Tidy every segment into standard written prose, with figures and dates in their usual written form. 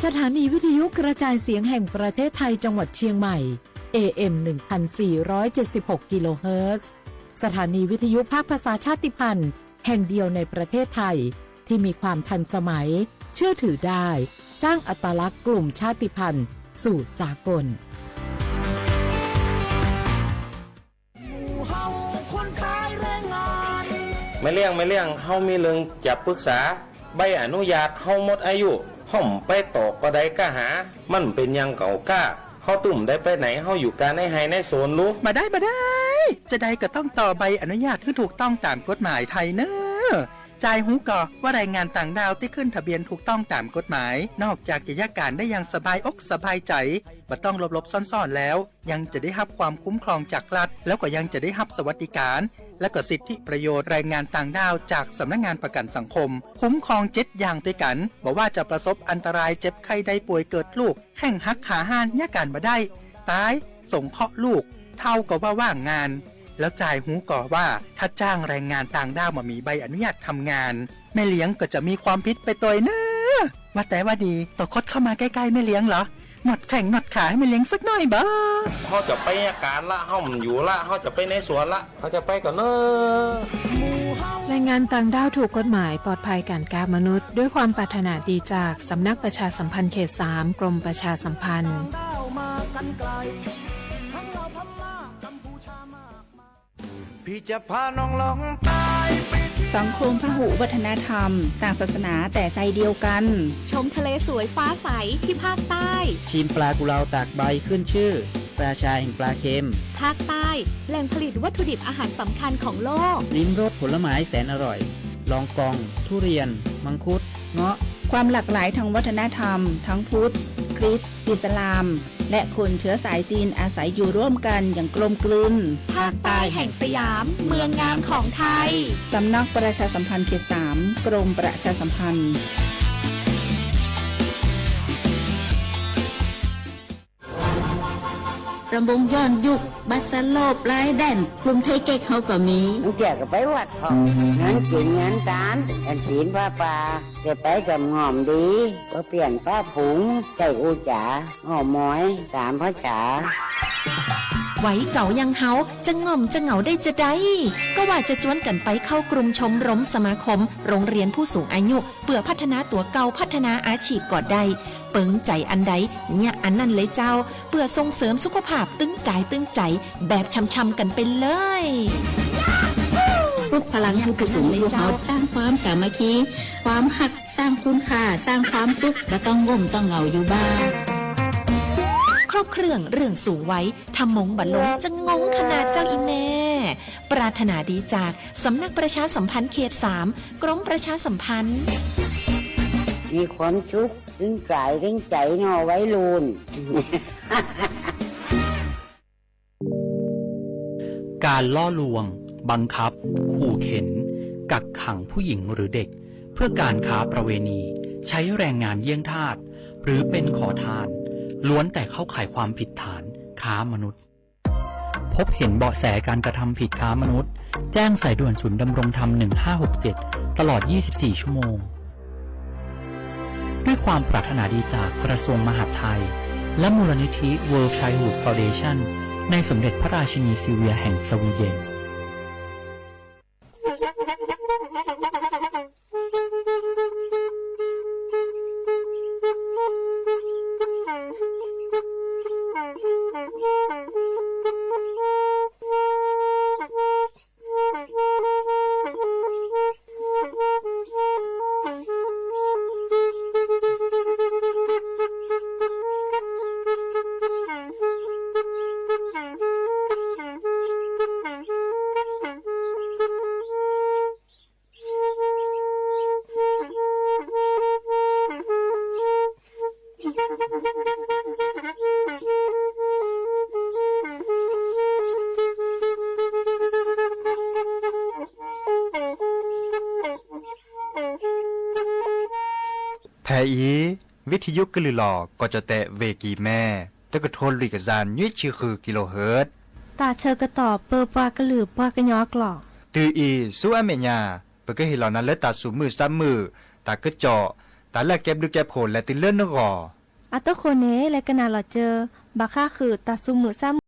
สถานีวิทยุกระจายเสียงแห่งประเทศไทยจังหวัดเชียงใหม่ AM 1476 กิโลเฮิรตซ์สถานีวิทยุภาคภาษาชาติพันธุ์แห่งเดียวในประเทศไทยที่มีความทันสมัยเชื่อถือได้สร้างอัตลักษณ์กลุ่มชาติพันธุ์สู่สากลไม่เลี่ยงเฮามีเรื่องจะปรึกษาใบอนุญาตเฮาหมดอายุห่อมไปตอกก็ได้ก็หามันเป็นยังเก่าก้าเฮาตุ่มได้ไปไหนเฮาอยู่การในไฮในโซนรู้มาได้จะได้ก็ต้องต่อใบอนุญาตที่ถูกต้องตามกฎหมายไทยเนอะจ่ายหูก่อว่าแรงงานต่างดาวที่ขึ้นทะเบียนถูกต้องตามกฎหมายนอกจากจะยากการได้อย่างสบายอกสบายใจบ่ต้องหลบซ่อนๆแล้วยังจะได้รับความคุ้มครองจากรัฐแล้วก็ยังจะได้รับสวัสดิการและก็สิทธิประโยชน์แรงงานต่างดาวจากสำนักงานประกันสังคมคุ้มครอง7อย่างด้วยกันบอกว่าจะประสบอันตรายเจ็บไข้ได้ป่วยเกิดลูกแข้งหักขาห้านยากการบ่ได้ตายส่งเคราะห์ลูกเท่ากับว่าว่างงานแล้วจ่ายหูก่อว่าถ้าจ้างแรงงานต่างด้าวมามีใบอนุญาตทำงานแม่เลี้ยงก็จะมีความผิดไปตัวเนอะว่าแต่ว่าดีต่อคดเข้ามาใกล้ๆแม่เลี้ยงเหรอหนอดแข่งหนอดขาให้แม่เลี้ยงสักหน่อยบ้าเขาจะไปอาการละเขามันอยู่ละเขาจะไปในสวนละเขาจะไปก่อนเนอะแรงงานต่างด้าวถูกกฎหมายปลอดภัยการค้ามนุษย์ด้วยความปรารถนาดีจากสำนักประชาสัมพันธ์เขต 3 กรมประชาสัมพันธ์พี่จะพาน้องลองตายสังคมพหุวัฒนธรรมต่างศาสนาแต่ใจเดียวกันชมทะเลสวยฟ้าใสที่ภาคใต้ชิมปลากุเลาตากใบขึ้นชื่อราชาแห่งปลาเค็มภาคใต้แหล่งผลิตวัตถุดิบอาหารสำคัญของโลกลิ้มรสผลไม้แสนอร่อยลองกองทุเรียนมังคุดเงาะความหลากหลายทางวัฒนธรรมทั้งพุทธคริสต์อิสลามและคนเชื้อสายจีนอาศัยอยู่ร่วมกันอย่างกลมกลืนภาคใต้แห่งสยามเมืองงามของไทยสำนักประชาสัมพันธ์เขต 3 กรมประชาสัมพันธ์ระบงย้อนยุคบัสโลบไร้แดนกรุงไทยเก๊กเขาก็มีมันแก่กับไปวัดของงานกินงานตานกันศีลว่าป่าจะไปกับงอมดีก็เปลี่ยนป้าผงใจอูจ๋าหอมม้อยสามภาษาไว้เก่ายังเฮาจะง่อมจะเหงาได้จะได้ก็ว่าจะจวนกันไปเข้ากลุ่มชมรมสมาคมโรงเรียนผู้สูงอายุเพื่อพัฒนาตัวเก่าพัฒนาอาชีพก่อได้เปิงใจอันใดเนี่ยอันนั้นเลยเจ้าเพื่อส่งเสริมสุขภาพตึงกายตึงใจแบบช้ำๆกันไปเลยพวกพลังผู้สูงอายุเขาสร้างความสามัคคีความหักสร้างคุณค่าสร้างความสุขและต้องง่มต้องเหงาอยู่บ้างครบเครื่องเรื่องสูงไว้ทำมงบัลลงจะงงขนาดเจ้าอีแม่ปรารถนาดีจากสำนักประชาสัมพันธ์เขต 3 กรมประชาสัมพันธ์มีความชุกถึงกายถึงใจนอไว้ลูน การล่อลวงบังคับขู่เข็นกักขังผู้หญิงหรือเด็กเพื่อการค้าประเวณีใช้แรงงานเยี่ยงทาสหรือเป็นขอทานล้วนแต่เข้าข่ายความผิดฐานค้ามนุษย์พบเห็นเบาะแสการกระทำผิดค้ามนุษย์แจ้งสายด่วนศูนย์ดำรงธรรม1567ตลอด24ชั่วโมงด้วยความปรารถนาดีจากกระทรวงมหาดไทยและมูลนิธิ World Childhood Foundation ในสมเด็จพระราชินีซิลเวียแห่งสวีเดนแพอีวิทยุกลือหลอกก็จะแตะเวกีแม่ตะกะโทนลุยกะจานยี่ชื่อคือกิโลเฮิรตซ์ตาเชอกระตอบเปอปากระหลือปากระยอกหลอกตืออีสู้อเมญาเปก็เห็นเหล่านั้นและตาสูมือซ้ำมือตากระเจาะ แต่ละเก็บดูเก็บผลและติเลื่อนนึกอ่อ อัตโตโคเนและกนาหลอเจอบาค่าคือตัดซุมือซ้ำ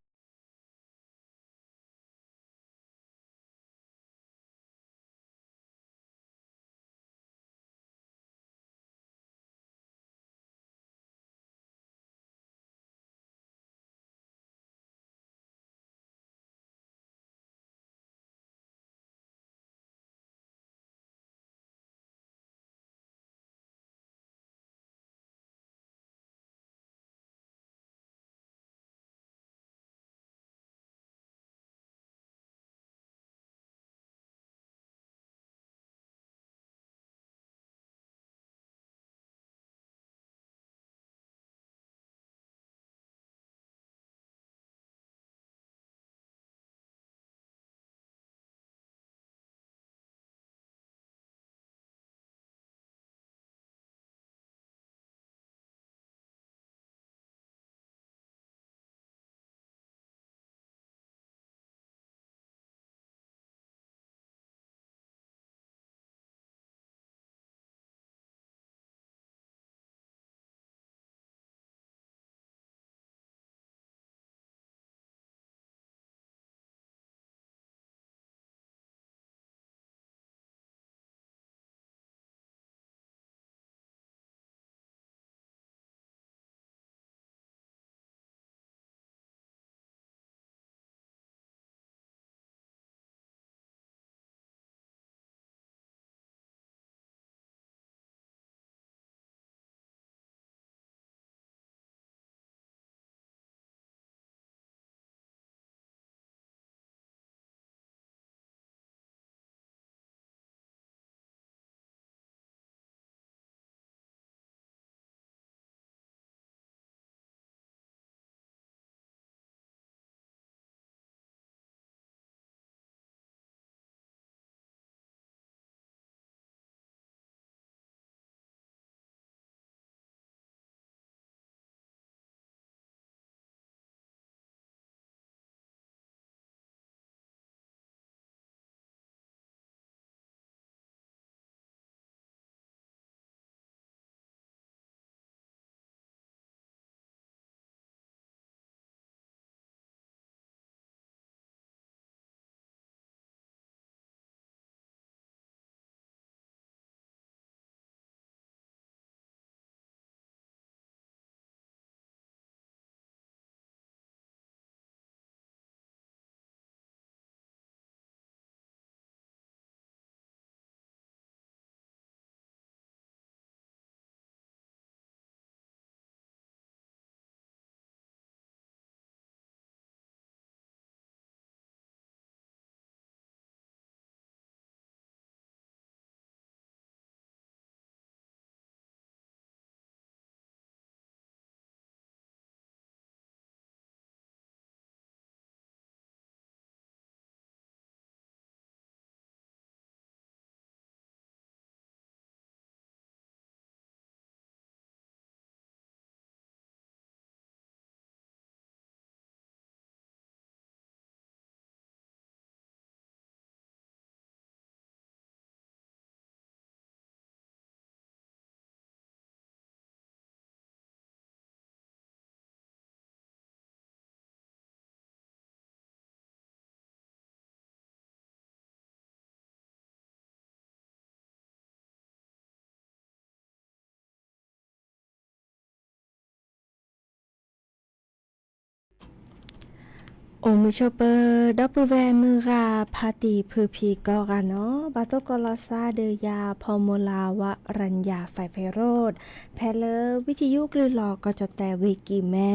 โอมือโชเปอร์ดับเบิลแวมือราพาตีพือพีกอกันเนาะบาโตกอลอซาเดยาพอมลาวะรัญญาไฟไพโรดแพเลอวิทยุกลือหลอกก็จะแต่เวกีแม่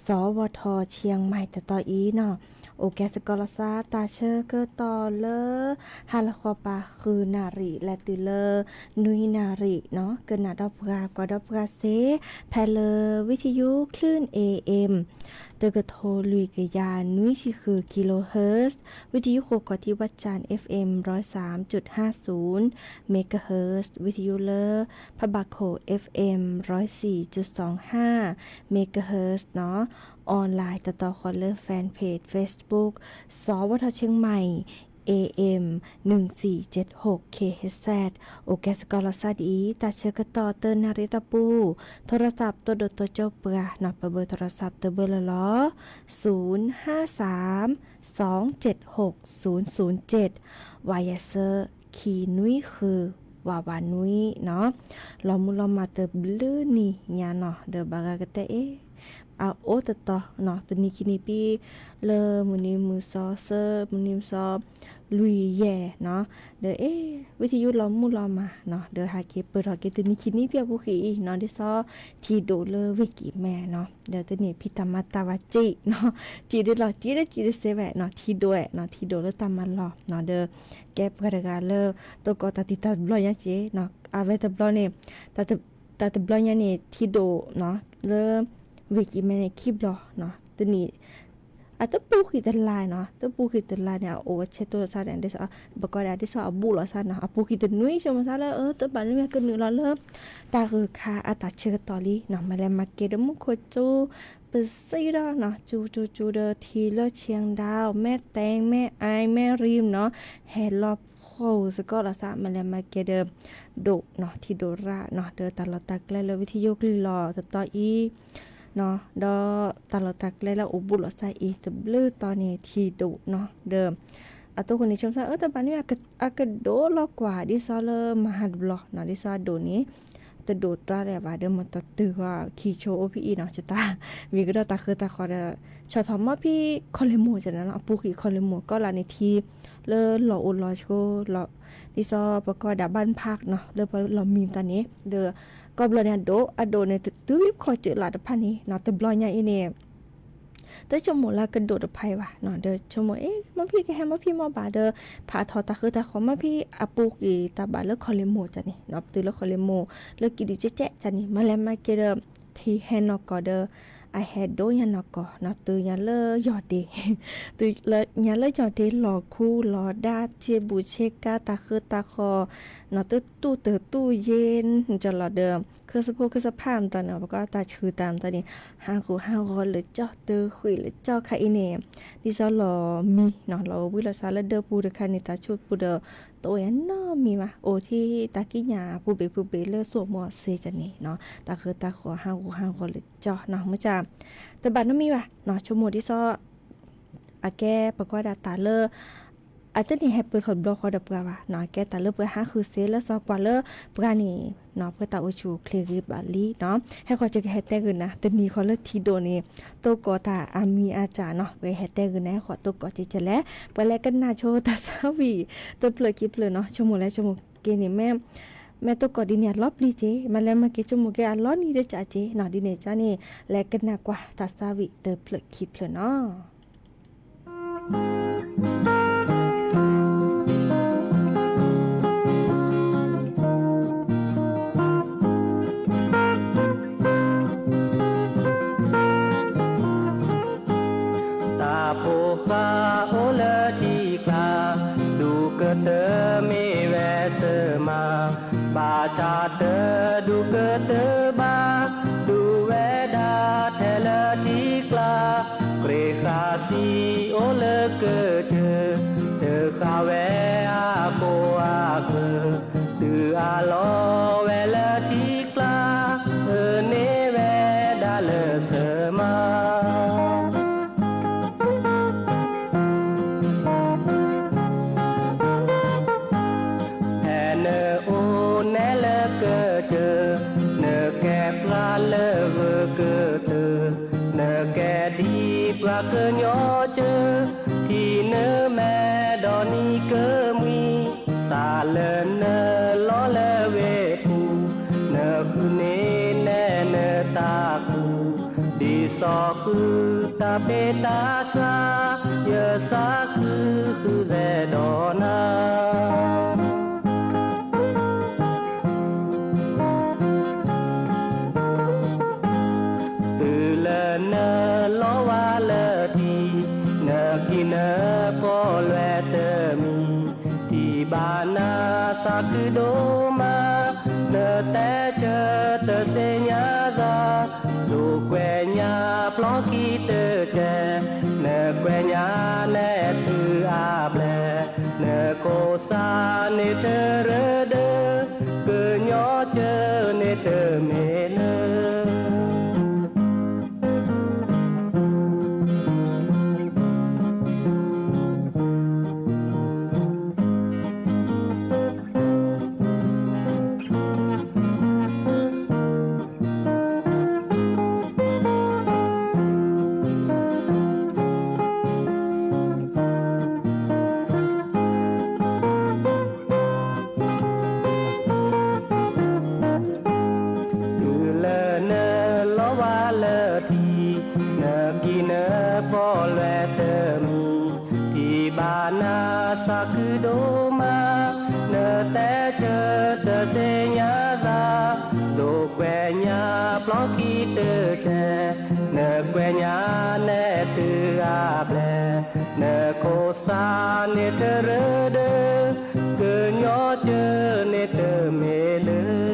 สวทเชียงใหม่แต่ต่ออีเนาะโอแกสกอลซาตาเชอร์เกอร์ตอเลอฮาลคอปาคือนาริและตือเลอนุยนาริเนาะเกินนาดอกกากดอกกาเซแพเลอวิทยุคลื่น AM เตกโทลุยกยานุยชิคือกิโลเฮิรตซ์วิทยุโคกที่วัดจันทร์ FM 103.50 เมกะเฮิรตซ์วิทยุเลอพะบาโค FM 104.25 เมกะเฮิรตซ์เนาะออนไลน์ต่อคอลเลอร์แฟนเพจ Facebook สวทเชียงใหม่ AM 1476 KHZ โอเคสกอลซาดีตาเชกต่อเตอร์นาริตาปูโทรศัพท์ตัวดตัวเจ้าเปลือนับเบอร์โทรศัพท์ตัวเบอร์ละล้อ053-276-007วายเซอร์คีนุยคือวาวานุยเนาะเรามุลมาเตบลือนี่ญาเนาะเดบากากะเตเอาโอตตอเนาะตัวนี้คินีปีเลมุนิมือซอเซอมุนิมซอลุยแย่เนาะเดวิทยุเรามุลมาเนาะเดหาเกเปิดหาเกตัวนี้คินีเปียบุขีเนาะดิซอทีโดเลเวกิแม่เนาะเดตัวนี้พิตามาตาวาจิเนาะจีได้หรอจีได้เซแวเนาะทีด้วยเนาะทีโดเลตามาหรอเนาะเดแกปกระกาเลตัวก็ตาติตาบลอยยังเจเนาะอาเวตบลอเนี่ยตาบลอยยังเนี่ยทีโดเนาะเลวิกิแม่ในคลิปรอเนาะตัวนี้อาจจะปูขีดลายเนาะตัวปูขีดลายเนี่ยโอ้เช็ดตัวซาเนี่ยได้ซะบอกว่าได้ซะบูหรอซะเนาะปูขีดนุ้ยชมซะแล้วตัวบ้านนี่ก็นึกแล้วเริ่มตาคือคาอาตาเชื่อตอลีเนาะมาแล้วมาเกดมุโคจูเปซีดาเนาะจูเดทีเลเชียงดาวแม่แตงแม่ไอแม่ริมเนาะแฮลอบโคสก็ละซะมาแล้วมาเกดโดเนาะที่โดราเนาะเดอตลอดตะแกลวิทยุกลีลอต่ออีเนาะดอตลอดตักเลยแล้วอุบุลใส่อีตบลือตอนนี้ทีดุเนาะเดิมตัวคนนี้ชมซะแต่บ้านนี้อากาโดลอกว่าดิซอเลมหัดบล็อกเนาะดิซอโดนี้จะโดดตราแล้วว่าเดิมมันตัดตือว่าขี่โชว์พี่เนาะจะตาวีก็ตาคือตาขอเดชอทอมมาพี่คอลเลโมจากนั้นปูขี่คอลเลโมก็ลาในทีเลหล่ออุลอโชหล่อดิซอประกอบดับบ้านพักเนาะเลพอเรามีตอนนี้เดอก็บลเนี่ยโดในตื้อคอยเจอหลาดพันนี้เนาะแต่บลอยเนี่ยอีเนี่ยแต่ชมละกระโดดภัยว่ะเนาะเด้อชมมันพี่แกแฮมมาพี่มาบาเด้อผาทอตาคือตาขอมาพี่อาปูกีตาบาเลิกคอเลโมจ้ะนี่เนาะตื้อเลิกคอเลโมเลิกกิดิเจ๊จ้ะนี่มาแล้วมาเกเดที่แฮนอกก็เด้อI had โดยันนอกเนาะตือยันเลยอดเดตือเลยยันเลยยอดเดหลอคู่หลอดาเจบูเชกาตาคือตาคอเนาะตู้เย็นจะหลอดเดิมคือสะโพกคือสะพามตอนเนาะแล้วก็ตาชื่อตามตอนนี้5 หรือเจาะตือคุยหรือเจาะคาอิเนดิซอหลอมีเนาะเราวิลาซาเลเดอปูเดคานิตาชุดปูเดตัวยันเนาะมีมาโอที่ตากิญาผู้เบเลสวมหมวกเซจันนี่เนาะตาคือตาขอ5 หรือเจาะเนาะมื้อจ้าแต่บัดนั้นมีว่ะเนาะชั่วโมงที่ซออาแกประกอบดาตาเลออาจจะนี่ให้เปิดถอดบล็อกเขาดับกว่าเนาะแกตาเลอเปิด5คือเซแล้วซอกว่าเลอปกานี่เนาะเปิดตาโอชูเคลียร์บาลีเนาะให้เขาจะแฮชแท็กกันนะแต่นี่เขาเลอทีโดนี่ตัวกอตาอามีอาจารย์เนาะไปแฮชแท็กกันนะขอตัวกอจะแล้วไปแล้วกันนาโชตาซาวีตัวเปลือกกิบเลยเนาะชั่วโมงแล้วชั่วโมงเกนี่แม่ตัวกอดิเนี่ยรอบลีเจมาแล้วมาเกจมูเกอล้อนี่เดจ่าเจเนาะดิเนี่ยจ้านี่แลกันนากว่าตาซาวิเตอเปลือกคลิปเลยเนาะตาโพคาโอเลทีกาดูเกเตมีแวเสมาบาชาเตดูเกเตบาดูเวดาเทเลทีกลาเกรคาซีโอเลเกเจเตคาเวอาโกอาเกตืออาโลเวเลทีกลาเนเวดาเลเสมาcơ nhỏ chơ thì nơ mẹ đò ni cơ mi xa lơ nơ lo lơ về phù nơ khu nê nê nơ ta khu đi so khư ta bê ta cha giờ xa khư dè đò na từ lơ nơ lo wa lơ kỳ nơ có loe tơ mi thì bà na sa cứ đô ma nơ té chơ tơ xe nhá ra dù que nhà plo khi tơ chè nơ que nhà nè từ a ble nê tơ rơ đơ cơ nhỏ chơ nê tơ mê lơ sa nê tơ rơ đơ cơ nhỏ chơ nê tơ mê lơ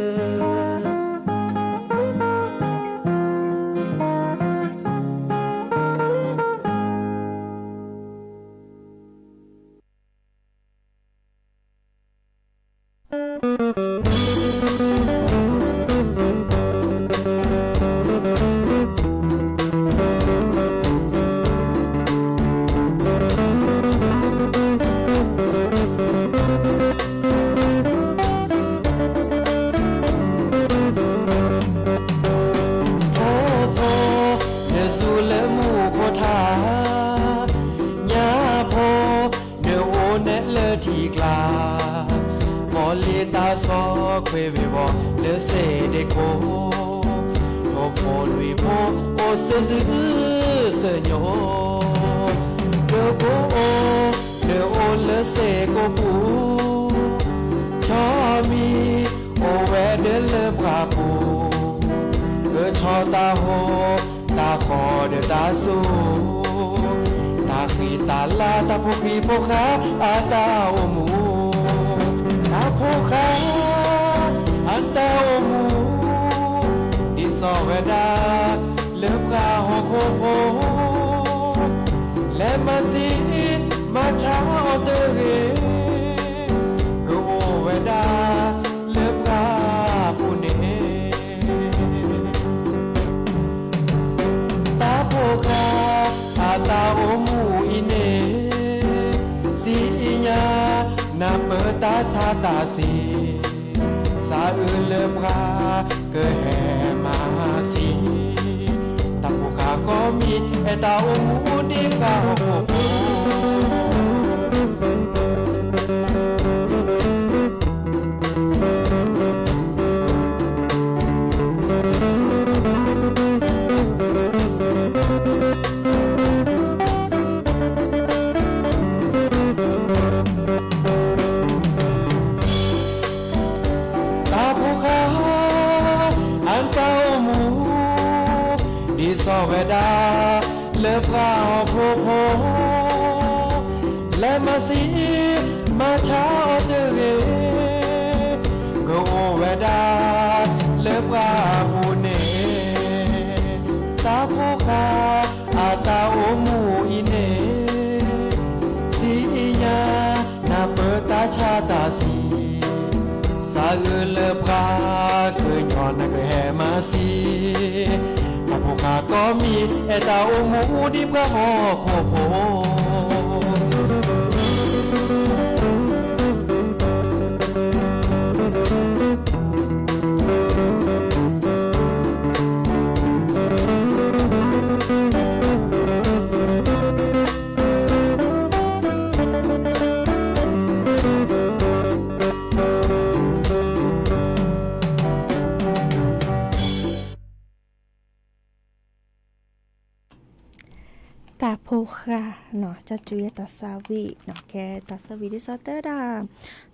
ตาโพค่ะเนาะจะจุยตาสาวิเนาะแกตาสาวิที่ซอเตอร์ดา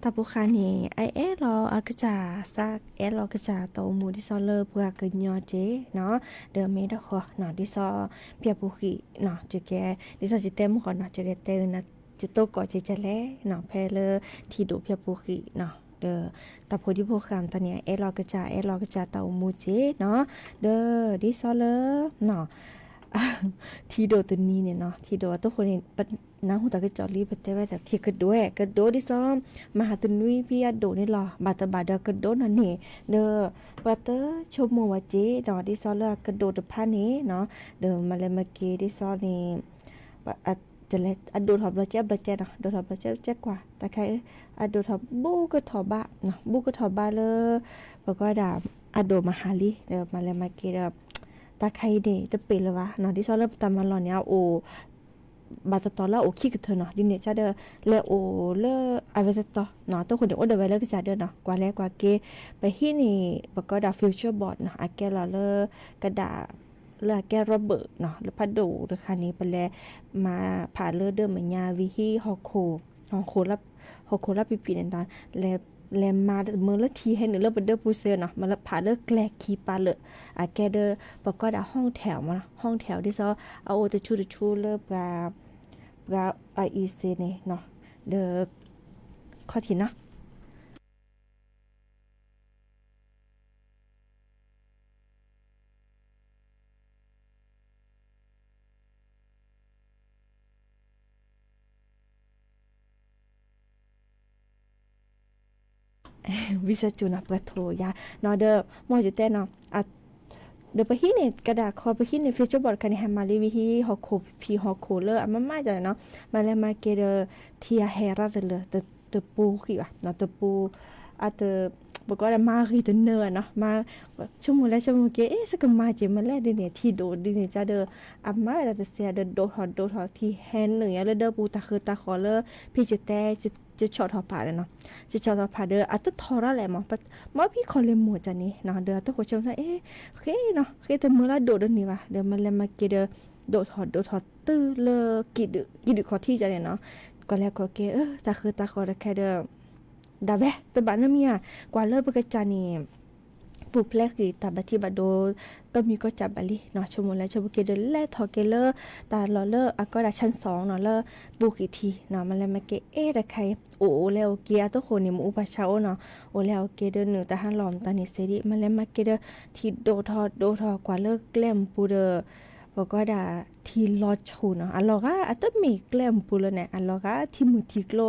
ตาโพค่ะนี่ไอเอรออากจาซักเอรอกจาโตมูที่ซอเลอเพื่อเกินยอเจเนาะเดอเมดขอเนาะที่ซอเปียปุกิเนาะจะแกที่ซอจิเต็มขอเนาะจะแกเตนะจะโตก่อจะแลเนาะเพลที่ดูเปียปุกิเนาะเด้อตาโพดิโพคามตอนเนี้ยเอรอกจาเตามูเจเนาะเด้อดิซอเลเนาะ ทีโดตัวนี้เนี่ยเนาะทีโดตัวคนนี้น้าหูตากระจอรีไปแต่ว่าแต่ที่กระโดดกระโดดที่ซ้อมมาหาตัวนุ้ยพี่โดนี่หรอบาตบาดกระโดดนั่นนี่เด้อปัตเตอร์ชมมัวเจเนาะที่ซ้อแล้วกระโดดผ้านี้เนาะเดิมมาเลยมาเกที่ซ้อนี่จะเลยโดดหอบบลเจ็บบลเจ็บเนาะโดดหอบบลเจ็บกว่าแต่ใครโดดหอบบูก็ถอบะเนาะบูก็ถอบะเลยแล้วก็ด่าโดมาหาลีเดิมมาเลยมาเกเดิมตาใครเดจะเป็นเลยวะเนาะที่ซ้อเริ่มตามมาหล่อเนี่ยโอบาตตอแล้วโอขี้กับเธอเนาะดิเนี่ยจะเด้อแล้วโอเลอเวสตอเนาะตัวคนเดียวโอเดไว้แล้วก็จะเด้อเนาะกว่าแล้วกว่าเกไปที่นี่ปก็ดาฟิวเจอร์บอร์ดเนาะอาแกลาเลกระดาเลือแกระเบิดเนาะหรือพัดดูราคานี้ไปแล้วมาผ่าเลือเดิมเหมือนยาวิฮีฮอโครับปีๆนั่นตอนแล้วมาเมื่อละทีให้หนึ่งเลิกเป็นเดอร์ปูเซอร์เนาะมาละผ่าเลิกแกลคีปาเลยแกเดอร์ปก็ดาห้องแถวมาห้องแถวที่ซอเอาโอตะชูเลิกปลาไอเซเนี่ยเนาะเดอข้อที่นะวิสจุนะประโทยาเนาะเดอมอจะแต่เนาะเดอไปที่เนี่ยกระดาษคอไปที่ในฟิวเจอร์บอร์ดคันนี้มาลีวิฮีฮอโคพีฮอโคเลอร์มันมาจากเนาะมาแล้วมาเกเดอทียเฮราเลยตัวปูขี้ว่ะเนาะตัวปูตัวบอกว่ามาคือตัวเนอเนาะมาชั่วโมงแล้วชั่วโมงเกสักมาเจมาแล้วเนี่ยที่โดดเนี่ยจะเดอมาเราจะเสียเดอโดดที่แฮนหนึ่งแล้วเดอปูตาคือตาคอเลอร์พี่จะแต่จะชอตหอผ่าเลยเนาะจะชอตหอผ่าเด้อตัวทอระแหละมอพี่คอเลหมดจันนี้เนาะเด้อตัวคนชมว่าโอเคเนาะแต่เมื่อละโดดนี่ว่ะเดี๋ยวมันเลยมาเกเด้อโดดถอดตื้อเลกิดขอที่จันเนี่ยเนาะก็แล้วก็เกตาคือตาคอแค่เด้อดาเวตัวบ้านน่ะมีอ่ะกว่าเลิกไปจันนี่ปูเพลคือตาบัติบัดโดก็มีก็จับบาลีเนาะชั่วโมงแล้วชั่วโมงเกเดแลทอเกเลอร์ตาลอเลอร์ก็ได้ชั้น2เนาะเลอบุกอีกทีเนาะมันเลยมาเกตะใครโอ้แล้วเกียตัวคนนี่มูปะเช้าเนาะโอ้แล้วเกเด1ตาหันหลอมตานี่เสดิมันเลยมาเกเดที่โดทอกว่าเลิกแกล้มปูเดอบอกก็ได้ที่ลอชูเนาะอัลลอฮะต้องมีแกล้มปูเลยเนี่ยอัลลอฮะที่มือที่โกล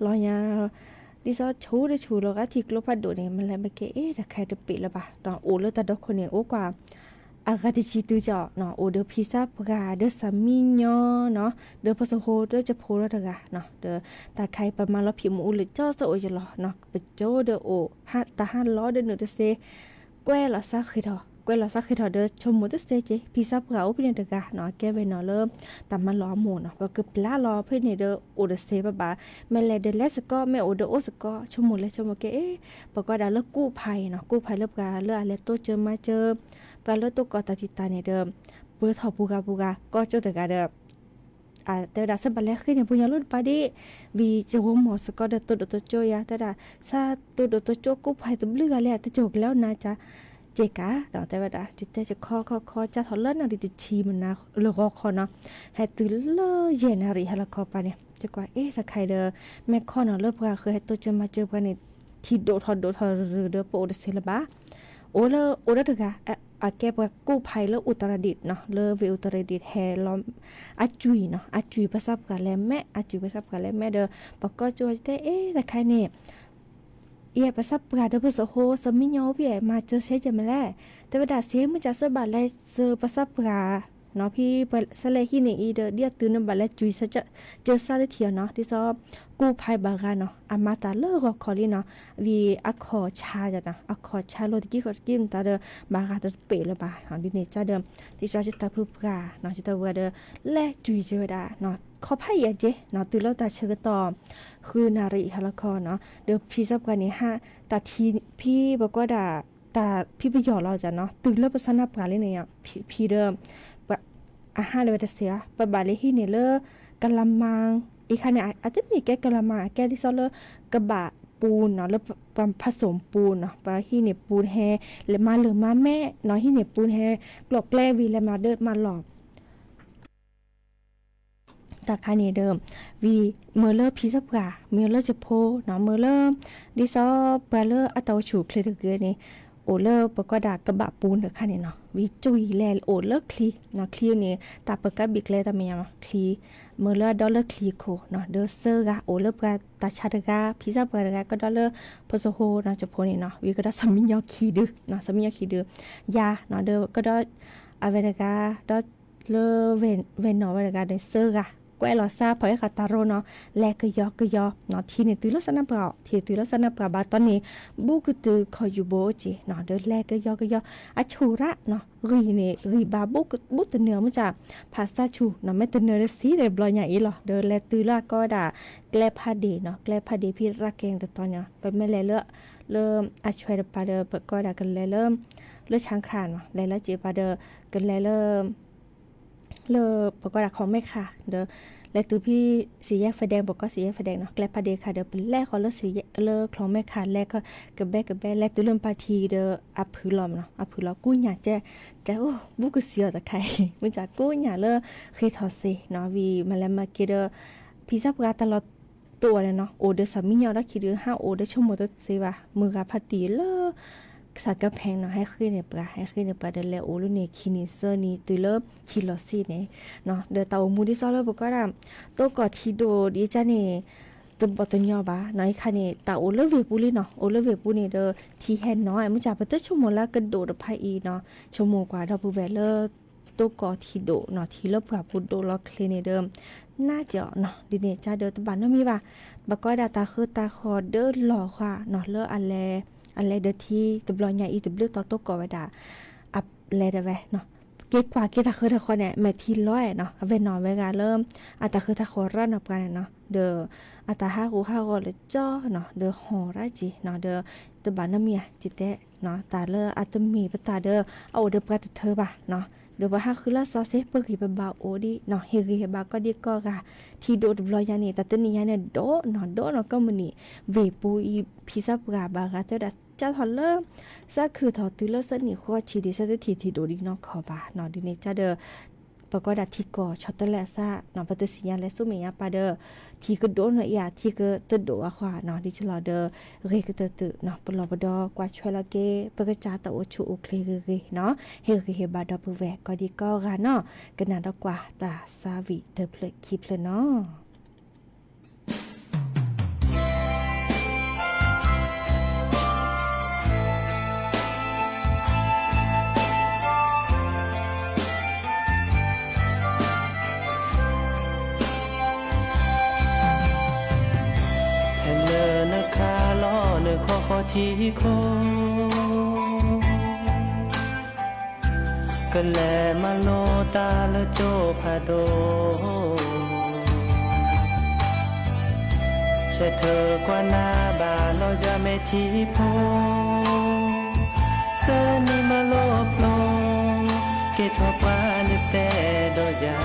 ลอยาดิซอชูแล้วก็ที่กลพัดโดเนี่ยมันเลยมาเกแต่ใครจะปิดละปะตอนโอเลแต่ดอกคนเนี่ยโอ้กว่าอากาศจิตุจ่อเนาะโอเดอพิซซ่าปกาเดอซามิญอเนาะเดอพาสโฮเดอจะโพแล้วตะกะเนาะเดอตาใครประมาณละพิมอูหรือจ่อซะโอจะรอเนาะเปโจเดอโอตา5ล้อเดอเนอเดเซแกวละซักคือทอกวยเราสักคือถอดเดอชมหมดตัวเซเจพิซซ่าเผาเพื่อนเด็กเนาะแกไปเนาะเริ่มแต่มันล้อหมูเนาะก็คือปลาล้อเพื่อนเนี่ยเดอโอเดเซบะแม่เลยเดเลสก็แม่โอเดโอสก็ชมหมดเลยชมหมดแกปก็ได้เลิกกู้ภัยเนาะกู้ภัยเลิกกาเลิกอะไรตัวเจอมาเจอปลาเลิกตัวกอตาติตาเนี่ยเดิมเปิดถอปูกาก็เจอแต่กาเดิมแต่ดาสบัลเล่ขึ้นอย่างปุญญาลุ่นปาดิวีจะวงหมอสก็เดตัวโจยาแต่ดาซาตัวโจกู้ภัยตัวเลือกอะไรแต่โจกแล้วนะจ๊ะเจกะเราแต่ว่าจิตจะคอจะทอเล่นอะไรติชีมันนะเลือกคอเนาะให้ตื่นเล่เย็นอะไรให้ละคอปะเนี่ยจะกว่าถ้าใครเดอแม่คอเนาะเลิกว่าคือให้ตัวจะมาเจอกันเนี่ยที่โดทอเดอโปเดเซลบะโอเลถึงอะแกว่ากู้ภัยแล้วอุตรดิตถ์เนาะเลวิอุตรดิตถ์แฮล้อมอาจุยเนาะอาจุยประสบกันแล้วแม่อาจุยประสบกันแล้วแม่เด้อปกก็จวยแต่แต่ใครเนี่ยประสบการณ์เด้อเพิ่นโหสมิญอพี่มาเจอเซจะมาแล้วแต่ว่าดาเซมันจะสบายแล้วเจอประสบการณ์เนาะพี่สะเลที่นี่อีเด้อเดียตื่นบัดแล้วจุยซะจะเจอซะได้เที่ยวเนาะที่ซอกู้ภัยบางกันเนาะอามาตาเลิกขอลีเนาะวีอักขอชาจ้ะนะอักขอชาโลตกี้ก็กินตาเด้อบางกันตะเปละบาเนาะดิเนี่ยจ้าเดิมที่ซอจะตาผู้ปราเนาะจะตาว่าเด้อและจุยเจอได้เนาะขอพายเจเนาะตื่นแล้วตาเชกต่อคือนารีฮะละครเนาะเดี๋ยวพี่ซับกันนี่ฮะตาทีพี่บอกว่าด่าตาพี่ไปหยอดเราจ้ะเนาะตื่นแล้วประสานปาเลยเนี่ยพี่เดิมอาหารเลยจะเสียปะบาเลยที่เนี่ยเลกะละมังอีกค่ะเนี่ยอาจจะมีแกกะละมังแกที่ซอเลกระบะปูนเนาะแล้วผสมปูนเนาะปะที่เนี่ยปูนแฮแล้วมาเหลือมาแม่เนาะที่เนี่ยปูนแฮกลอกแกล้วีแล้วมาเดินมาหลอกตาคานี่เดิมวีเมอเลอร์พิซซ่าปลาเมอเลอร์จะโพเนาะเมอเลอร์ดิซอปลาเลอร์อัตโตชูเคลตเกนี่ โอเลอร์ปก็ดากระบะปูนเด้อค่ะนี่เนาะวิจุยแลโอเลอร์คลีเนาะคลีนี่ตาปกะบิกเลตาเมียมาคลีเมื่อละดอลลาร์คลีโคเนาะเดอเซอร์กะโอเลอร์ปะตาชาดกะพิซซ่าปกะก็ดอลลาร์พอโซโฮเนาะจะพอนี่เนาะวิก็ดาสมิญญาคีดือเนาะสมิญญาคีดือยาเนาะเดอก็ดออเวเนกาดอเลเวนเนาะเวเนกาเดเซอร์กะกวยลอซาพอยคาตาโรเนาะแลก็ยอกเนาะทีนี่ตุลสนะเปล่าทีตุลสนะเปล่าบาตอนนี้บุกตุคอยอยู่โบจิเนาะเดแลก็ยอกอะชูระเนาะรีนี่รีบาบุตเนื้อมาจากภาษาชูเนาะไม่ตเนื้อสีเดบลอยใหญ่อีหรอเดแลตุลก็ด่าแกลพาเดเนาะแกลพาเดพี่รักแกงแต่ตอนเนาะไปไม่แลเริ่มอะช่วยปาเดก็ด่ากันเริ่มช้างครานเนาะแลเจปาเดกันเริ่มปกติของแม่ค่ะเด้อและตัวพี่สีแยกไฟแดงบอกก็สีแยกไฟแดงเนาะแกลพาเดค่ะเด้อเป็นแรกของเลิกสีเลิกคลองแม่ค่ะแรกก็กระแบและตัวเริ่มปาทีเด้ออับผือลอมเนาะอับผือลอกู้หยาแจโอ้บุกเสียตะไคร้มันจะกู้หยาเลิกเคยทอเซเนาะวีมาแล้วมาเกเด้อพี่ซับกาตลอดตัวเลยเนาะโอเดอร์สามียอดคิดเด้อ5โอเดอร์ชั่วโมงตัวเซว่ามือกาพาตีเลิกสักกะแพงเนาะให้ขึ้นเนี่ยปลาเดลโอลุเนี่ยคินิเซอร์นี่ตุเลคิโลซีเนี่ยเนาะเดตามูดิซอลบอกว่าโตกอทีโดดิจาเนี่ยตัวบตัญญาบ้าเนาะคันเนี่ยตาโอเลเวปูลีเนาะโอเลเวปูเนี่ยเดทีแฮนเนาะมันจะเป็นชั่วโมงละกระโดดไปอีเนาะชั่วโมงกว่าดอปูเวลเลอร์โตกอทีโดเนาะทีเลปกับปูโดล็อกคลีเนเดิมน่าจะเนาะดิเนี่ยจ้าเดอตบ้านน้องมีป่ะบอกว่าดาตาคือตาคอเดอหล่อค่ะเนาะเลออะไรเดทีตบลอยใหญ่อีตบเลือกต่อโตก่อไว้ด่าอับแลดไว้เนาะเกกว่าเกตาคือตะคอเนี่ยแม่ทีร้อยเนาะเวนอนไว้กาเริ่มอัตาคือตะคอรันออกกันเนาะเดออัตา5กู5ก็เลยจ้อเนาะเดอหอไรจีเนาะเดอตบานน้ำเมียจิเตะเนาะตาเลออัตมีปตาเดอเอาเดอปกติเธอป่ะเนาะเดี๋ยวว่าห้าคือละซอเซเปิกบาโอดีเนาะเฮบาก็ดีก็กะที่โดดบลอยานี่แต่ตัวนี้เนี่ยโดเนาะก็มันนี่เวปูอีพิซซ่าปลาบากาเตอร์จ้าทอลเลอร์ซะคือทอตุเลอร์สนิข้อชีดิซะทีโดดีเนาะขอบาเนาะดินี่จ้าเดอปก็ดัดที่ก่อช็อตเตอร์แลซ่าเนาะปฏิสิญาและสุเมียปาเดอที่ก็โดนเนาะอย่าที่ก็ตึดโดอะขวาเนาะดิฉลอเดอเรก็ตึเนาะปลอบดอกว่าช่วยละเกปกจาตะโอชูโอเคเนาะเฮบาดอปูแวก็ดีก็กะเนาะกันนาดกว่าตาซาวิเตเพลคิเพลเนาะขอที่โคก็แลมาโลตาละโจพาโดเชเธอกว่านาบาเราจะไม่ที่โพเสนิมาโลพลงเกทอกว่านึกแต่ดอยา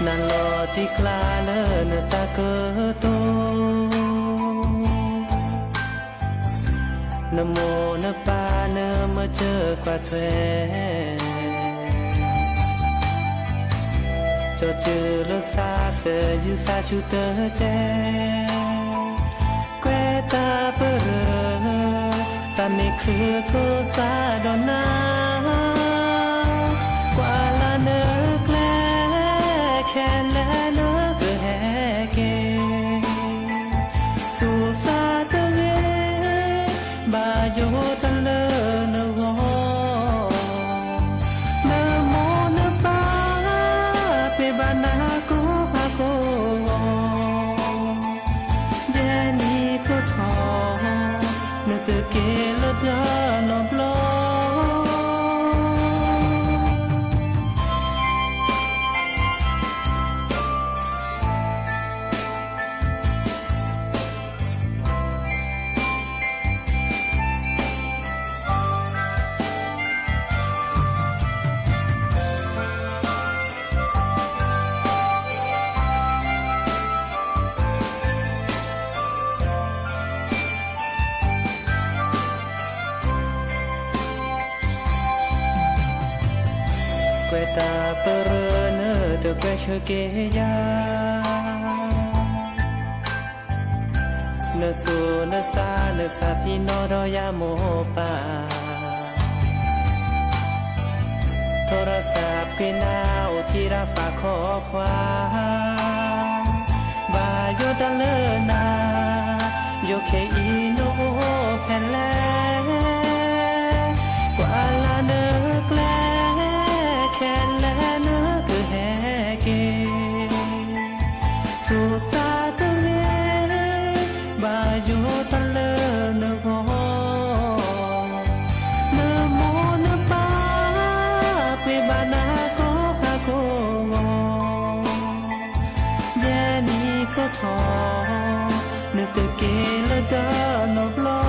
นันโลที่คลาเลเนตาเกโตนโมนปาเนมาเจอกว่าเทจอจือลซาเสยูซาชูเตอเจเกวตาเปรตาไม่คือโทซาดอนา Queta perene de queche que ya เนสูเนซาเนซาพี่นอรอยาโมปาโทรศัพท์พี่นาวที่รับฝากข้อความบาโยดาเลนาโยเคอีโนแผ่นแลกว่าลาเนกแลแค่แลเนคือแฮเกสุสาตเรบาโยตาเลเนโกเนโมเนปาเปบานาโกคาโกเจนี่ก็ทอนึกเกลดานอบลอ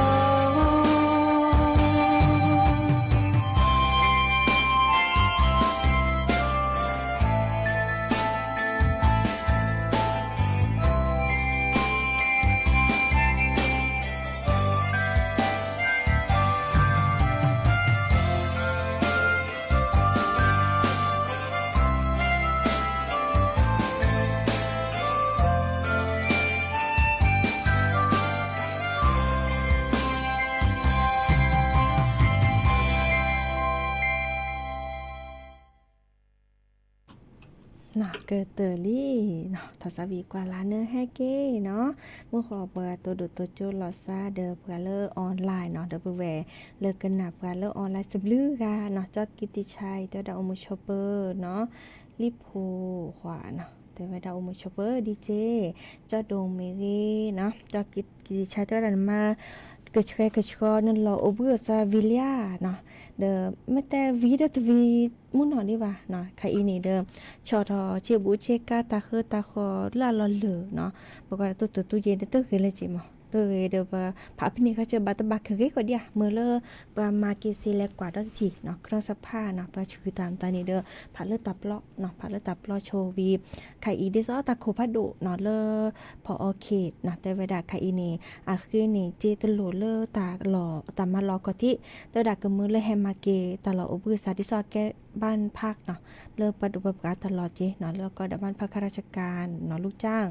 เนาะเกิดเตอรี่เนาะทัศวีกว่าล้านเนอร์แฮเก้เนาะเมื่อขอเปิดตัวดุตัวโจลอซาเดอเพื่อเลอออนไลน์เนาะเดอเพื่อแวเลิกกันหนับเพื่อเลอออนไลน์สบลือกาเนาะจอกิติชัยตัวดาวอมุชอปเปอร์เนาะลิโพขวาเนาะแต่ว่าดาวอมุชอปเปอร์ดีเจจอดงเมรีเนาะจอกิติชัยตัวดันมาเกิดชอนั่นรอโอเบอร์ซาวิเลียเนาะเดอไม่แต่วีเดอร์วีมุนหนอดีว่าเนาะใครอีนี่เดิมชอทอเชบูเชกาตาเคอตาคอลาลอเหลือเนาะบอกว่าตัวเย็นตัวคือเลยจิมตัวเดอพาพินิเขาจะบัตบักคือก็เดียเมื่อเลอปามาเกซีเล็กกว่าดักจีเนาะเครื่องซักผ้าเนาะประชื่อตามตานี่เด้อผัดเลือดตับเลาะเนาะผัดเลือดตับเลาะโชวีไข่อีดิซอตาโคพัดดุเนาะเลอพอเขตเนาะแต่เวลาไข่อีนี่คือนี่เจตโลเลอตาหล่อตามมาหล่อก็ที่ตัวดักกับมือเลยแฮมมาเกตลอดอุบุสาดิซอแกบ้านพักเนาะเลิกปฏิบัติการตลอดเจเนาะแล้วก็บ้านพักข้าราชการเนาะลูกจ้าง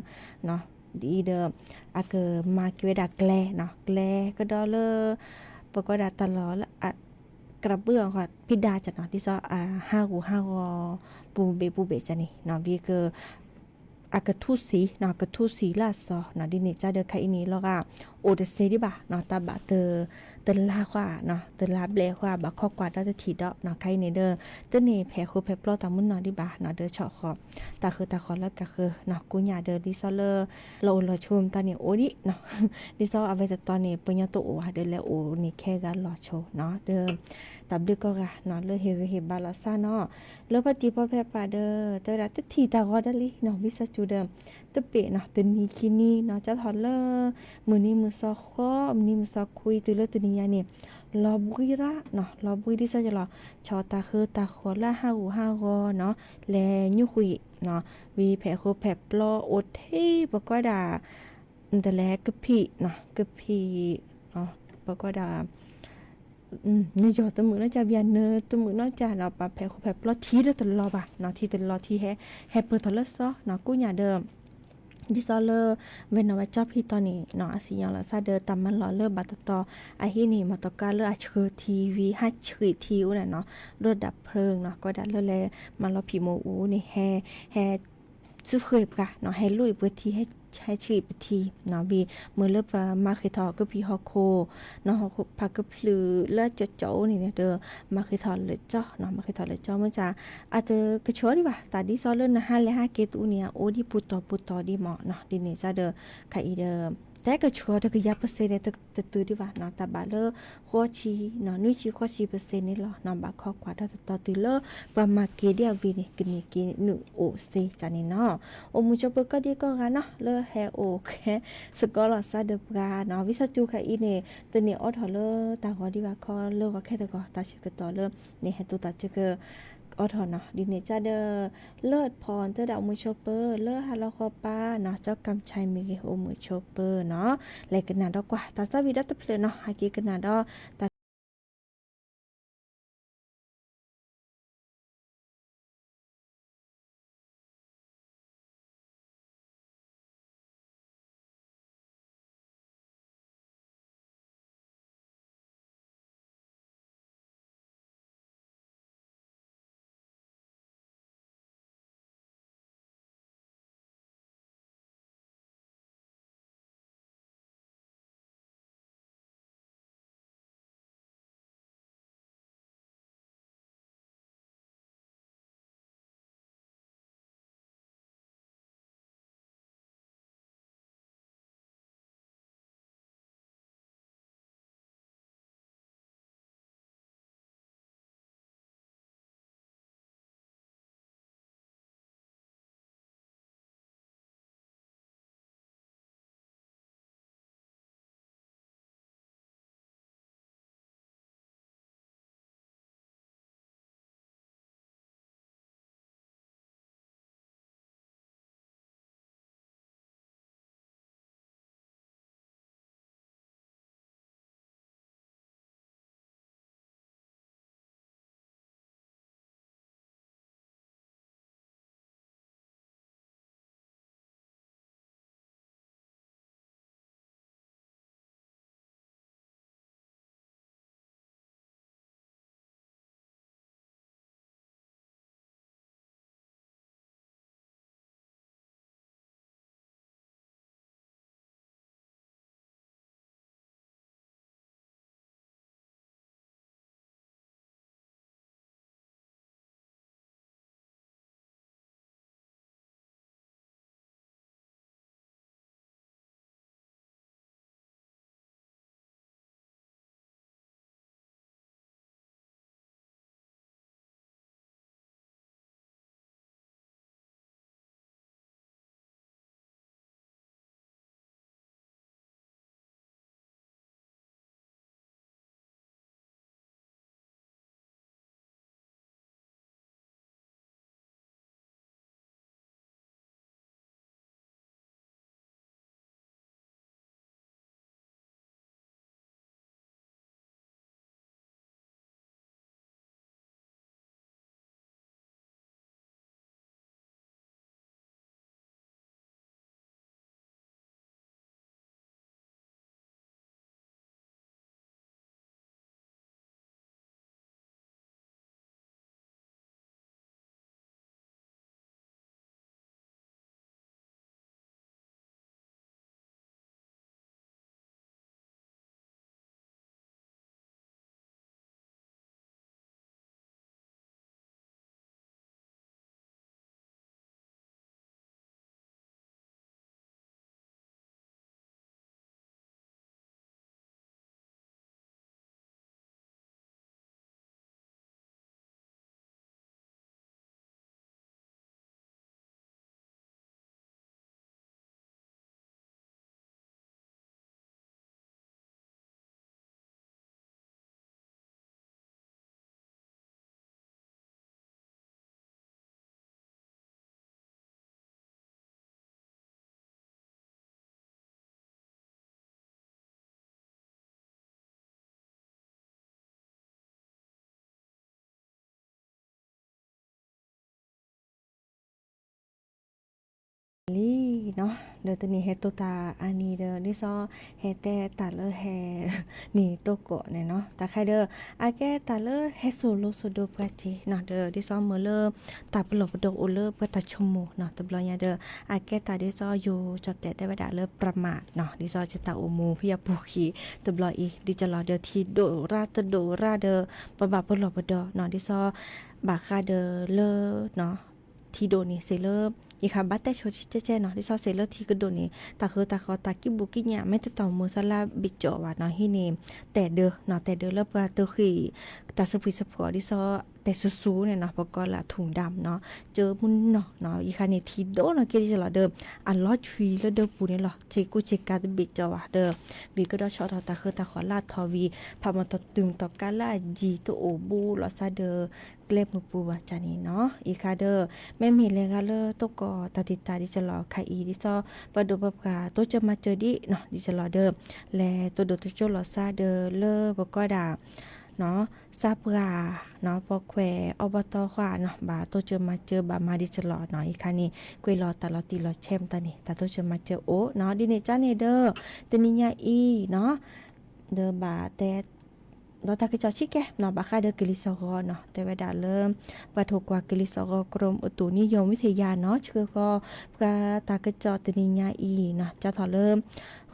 เนาะดีเดิมเกิมาเกวดาแกลเนาะแกลก็ดอเลอปก็ดาตลอดละกระเบื้องค่ะพิดาจัดเนาะที่ซอ5 ปูเบจันนี่เนาะวีเกกระทูสีเนาะกระทูสีลาซอเนาะดินี่จะเดอไคนี้แล้วก็โอเดเซดิบะเนาะตาบะเตอลาค่ะเนาะเตอลาเบลค่ะบะข้อกวาดจะถีดอกเนาะไคนี้เด้อเตนี่แผ่แปลอตามมุนเนาะดิบะเนาะเด้อเฉาะขอบตาขอแล้วก็คือเนาะกูญาเด้อดิซอเลอโลชมตานี่โอดิเนาะดิซอเอาไว้แต่ตอนนี้ปัญญาโตโอเด้อแล้วโอนี่แค่กันรอโชเนาะเด้อตับดึกก็กะเนาะเลเฮบาลาซาเนาะแล้วปฏิปแพปาเด้อเตอดาตทีตากอดลิเนาะวิสจูเดิมตะเปะเนาะตะนีคินีเนาะจะถอดเลมื้อนี้มื้อซอคอมื้อนี้มื้อซอคุยตุเลตะนียานี่ลอบุยระเนาะลอบุยดิซะจะลอชอตาคือตาขอละ5 กเนาะแลยุคุยเนาะวีแผโคแผปลออดเทบ่ก็ดาแต่แลกะพี่เนาะกะพี่เนาะบ่ก็ดานี่จอตมือน่าจะเบียนเนอตมือน่าจะเราปะแผลแผลปลอทีเดตลอดป่ะเนาะที่ตลอดที่แฮเปิดทอลซอเนาะกูอย่าเดิมดิซอเลอเวนเอาไว้จอบพี่ตอนนี้เนาะสิยังละซาเดอตามมันรอเลอบัตตอฮินี่มาตอกาเลอเชอทีวีฮัดชื่อทีอูน่ะเนาะรถดับเพลิงเนาะก็ดับเลอแลมันรอผีโมอูนี่แฮซื้อเคยปะเนาะให้ลุยเปิดทีให้ชีพทีเนาะวีเมื่อเลิกมาเคยทอก็พี่ฮอโคเนาะพักก็พลือเลิกจะเจ้านี่เนี่ยเด้อมาเคยทอเลยเจ้าเนาะมาเคยทอเลยเจ้ามันจะอาจจะกระชอดีป่ะแต่ดิซอเล่นนะ5 เกตูเนี่ยโอ้ดิปุตตอดิหมอเนาะดิเนี่ยจะเด้อใครเด้อแต่ก็ชัวร์แต่ก็ยับเปอร์เซ็นต์เนี่ยตื่นดีว่าเนาะแต่บาเลอข้อชีเนาะนุ่ยชีข้อชีเปอร์เซ็นต์นี่หรอเนาะบาข้อกว่าต่อตื่นเลอประมาเกเดียวีนี่กินนี่กิน1 โอเซจานี่เนาะโอมุจเปก็ดีก็กันเนาะเลอแฮโอแค่สกอลซาเดปกาเนาะวิสจูค่ะอีนี่ตัวนี้ออทอเลอตาขอดีว่าข้อเลอก็แค่ตะก็ตาชื่อก็ต่อเลอนี่ให้ตัวตาชื่อก็ออทอเนาะดิเนจาเดอเลิศพรเตอดาวมือโชเปอร์เลิศฮาลอคอป้าเนาะเจ้ากำชัยมีโอมือโชเปอร์เนาะแลกันนาดอกว่าตาซาวิดัตเพลเนาะฮากิกันนาดอ ลี่เนาะเดี๋ยวตัวนี้เฮตัวตาอันนี้เด้อนี่ซอเฮแต่ตาเลอแฮนี่ตัวเกาะเนี่ยเนาะตาใครเด้ออาแกตาเลอเฮโซโลโซโดปะเจเนาะเด้อดิซอเมเลอตาปลอบดอกโอเลอปะตาชมโมเนาะตะบลอยาเด้ออาแกตาดิซออยู่จอดแต่ว่าดาเลอประมาทเนาะดิซอจะตาโอมูพิยาปุขีตะบลอยอีดิจะรอเด้อที่โดราตะโดราเด้อปะบะปลอบดอเนาะดิซอบาคาเด้อเลอเนาะที่โดนี่เซเลออีค่ะบัตแต่โชชิเจเนาะที่ซอเซเลอร์ที่ก็โดนี่ตาคือตาคอตากิบุกิเนี่ยไม่จะต้องมือซาลาบิจอว่าเนาะฮิเนมแต่เด้อเนาะแต่เด้อแล้วปะตัวคือตาสปิสปอที่ซอแต่ซูๆเนี่ยเนาะปกอละถุงดำเนาะเจอมุนเนาะอีค่ะนี่ที่โดเนาะเกดิจะละเด้ออันลอทวีแล้วเด้อปูนี่หรอเชกูเชกาตบิจอว่าเด้อวีก็ดอชอตตาคือตาขอลาทอวีพามาตตึงตอกาลาจีตัวโอบูลอซาเด้อเกล็บมือปูว่าจานี่เนาะอีค่ะเด้อแม่มีเลยก็เลอตกอตาติตาดิจะรอใครอีดิซอปะดูปะกาตัวจะมาเจอดิเนาะดิจะรอเด้อแลตัวโดตัวโจลอซาเด้อเลอบ่ก็ด่าเนาะซาปราเนาะปอแควอบตขวาเนาะบาตัวเจอมาเจอบามาดิจะรอเนาะอีค่ะนี่กวยรอตาลอตีรอแชมตานี่ตาตัวเจอมาเจอโอเนาะดิเนจ้าเนเด้อตนิญาอีเนาะเด้อบาแต่เราตากระจอชิแกเนาะบาค่าเดอกลิซอรอเนาะแต่เวลาเริ่มปะถูกกว่ากลิซอรอกรมอุตุนิยมวิทยาเนาะชื่อก็กะตากระจอตนิญาอีเนาะจะถอเริ่ม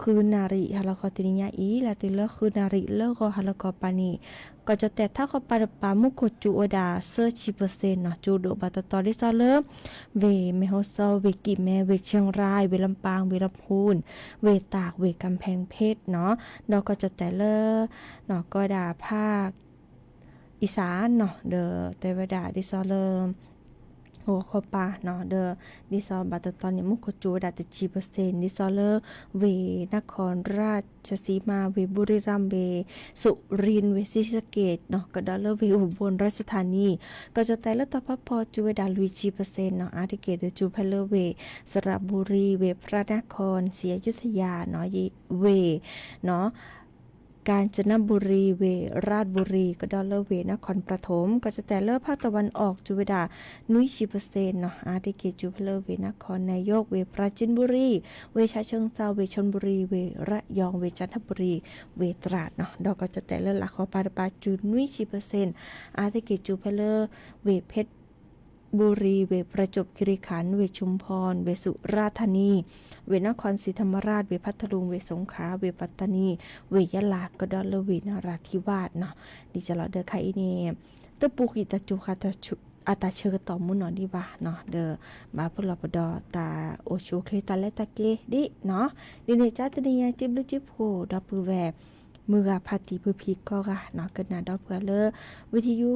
คือนาริฮาลาคอตนิญาอีและติเลคือนาริเลก็ฮาลากอปานีก็จะแต่ถ้าเขาปามุกจูอดาเซอร์ชิเปอร์เซ็นต์เนาะจูโดบาตตอดิซอเริ่มเวเมโฮโซเวกิแมเวเชียงรายเวลำปางเวลำพูนเวตากเวกำแพงเพชรเนาะเราก็จะแต่เลเนาะก็ด่าภาคอีสานเนาะเด้อแต่ว่าด่าดิซอเริ่มหัวข้อปาเนาะเด้อดิซอบาตตอนนี้มุกจูดาตชิเปอร์เซ็นต์ดิซอเลอร์เวนครราชสีมาเวบุรีรัมย์เวสุรินทร์เวศรีสะเกษเนาะก็ดอเลอร์เวอุบลราชธานีก็จะแต่ละตพพจูเวดาลุยชิเปอร์เซ็นต์เนาะอาร์ติเกตจูเพลเลอร์เวสระบุรีเวพระนครศรีอยุธยาเนาะเวเนาะกาญจนบุรีเวราชบุรีก็ดอลเลอร์เวนครปฐมก็จะแต่เลิกภาคตะวันออกจูเวดานุยชิเปอร์เซ็นต์เนาะอาร์ติเกจูเพลเลอร์เวนครนายกเวปราจินบุรีเวชาเชิงเซาเวชลบุรีเวระยองเวจันทบุรีเวตราดเนาะดอกก็จะแต่เลิกหลักขอปาปาจูนุยชิเปอร์เซ็นต์อาร์ติเกจูเพลเลอร์เวเพชรบุรีเวประจวบคีรีขันธ์เวชุมพรเวสุราษฎร์ธานีเวนครศรีธรรมราชเวพัทลุงเวสงขลาเวปัตตานีเวยะลาก็ดอลเลเวนราธิวาสเนาะดิจะรอเดอไคอีเนตะปูกิตาจูคาตาชุอาตาเชอต่อมุนเนาะดีว่าเนาะเดอบาพลอปดอตาโอชูเคตาเลตาเกดิเนาะดิเนจาตเนียจิบลุจิบโคดอปือแวมือพาติพือพีก็กะเนาะกันนาดอเพื่อเลอวิทยุ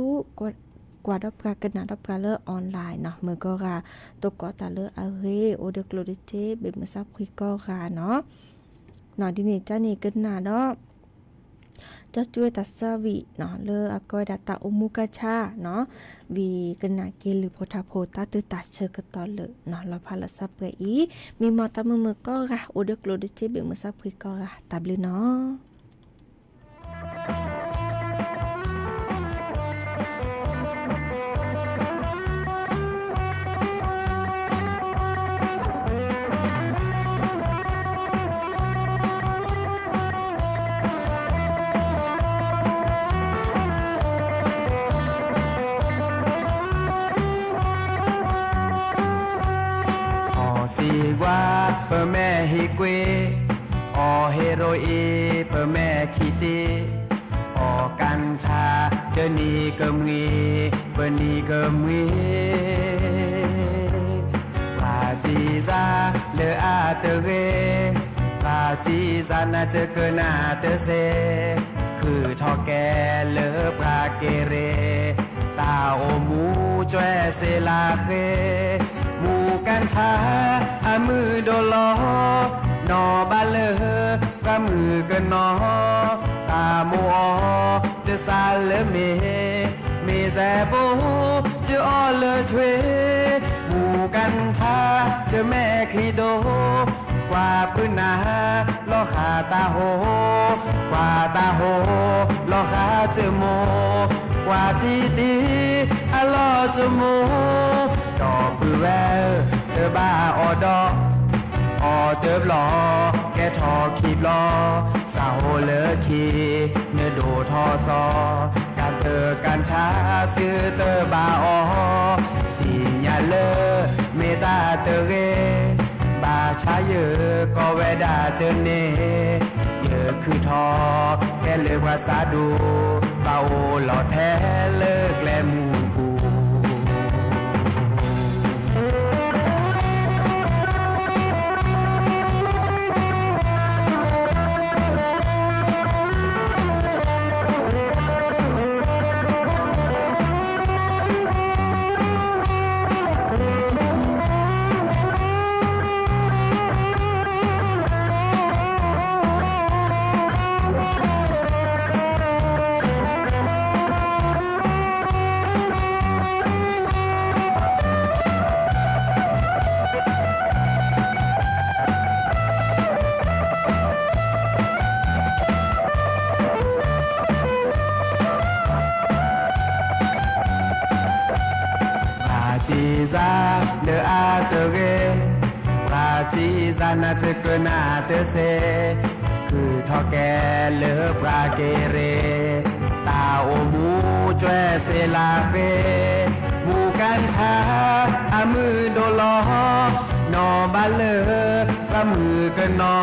กว่าดอกกากันนะดอกกาเลอออนไลน์เนาะมือก็ค่ะตกก็ตาเลออาเรโอเดโกลดิเจเบมือซับคุยก็ค่ะเนาะเนาะดินี่จ้านี่กันนะเนาะจะช่วยตัดสวิเนาะเลออากอยดาตาอมุกาชาเนาะวีกันนะเกลือโพธาโพตาตือตัดเชิกต่อเลยเนาะเราพาละซับเกอีมีมอตามือก็ค่ะโอเดโกลดิเจเบมือซับคุยก็ค่ะตับเลยเนาะสีกว่าเปอแม่ฮิกเวออเฮโรอีเปอแม่คิดดีออกัญชาเดนีเกมวีเปนีเกมวีปาจีซาเลอาเตเรปาจีซานาเจเกนาเตเซคือทอแกเลอปราเกเรตาโอมูจวยเซลาเกหมู่กัญชาอามือโดลอนอบาเลอกะมือกันนอตาโมอจะซาเลเมแซโบจะออเลช่วยหมู่กัญชาจะแม่คีโดกว่าพื้นนาลอขาตาโหกว่าตาโหลอขาเจโมกว่าที่ดีอะลอจโมดอกปือแวเธอบ้าออดอ ออเติบหลอแกทอขีบลอสาวเลอขีเนื้อโดทอซอการเตอการช้าซื้อเตอบาออสีญาเลอเมตาเตเรบาชาเยอก็เวดาเตเนเยอะคือทอแค่เลิกภาษาดูเบาหล่อแท้เลิกแลมูกูจีซาเดอาเตเรปราจีซานาเจเกนาเตเซคือทอแกเลอปราเกเรตาโอมูจวยเซลาเรมูกันชาอามือโดลอนอบาเลอประมือกันนอ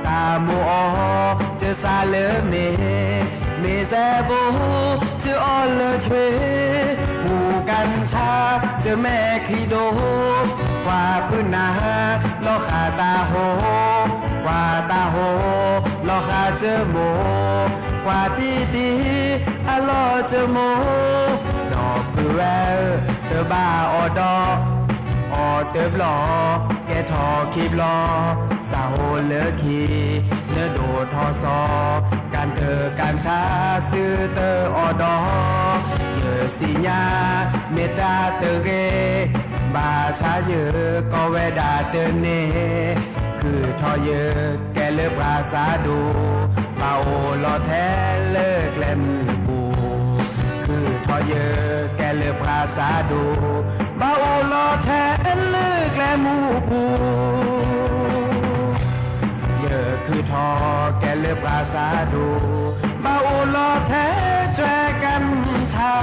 ตาโมอเจซาเลอเมแซโบเจออเลอเชหูกันชาเจอแม่คลีโดกว่าพื้นนาลอขาตาโหกว่าตาโหลอขาเจอโมกว่าตีอะลอเจอโมดอกเปลือเตอบ้าออดออเติบหลอแกทอขีบลอสาวเลอขีเนื้อโดทอซอการเตอการช้าซื้อเตอออดอเยอสิญาเมตาเตเรบาชาเยอก็เวดาเตเนคือทอเยอแกเลิกภาษาดูเบาลอแท้เลิกแลมือปูคือทอเยอแกเลิกภาษาดูเบาลอแท้เลิกแลมูปูเยอคือทอแกเลิกภาษาดูเบาลอแท้แจกันชา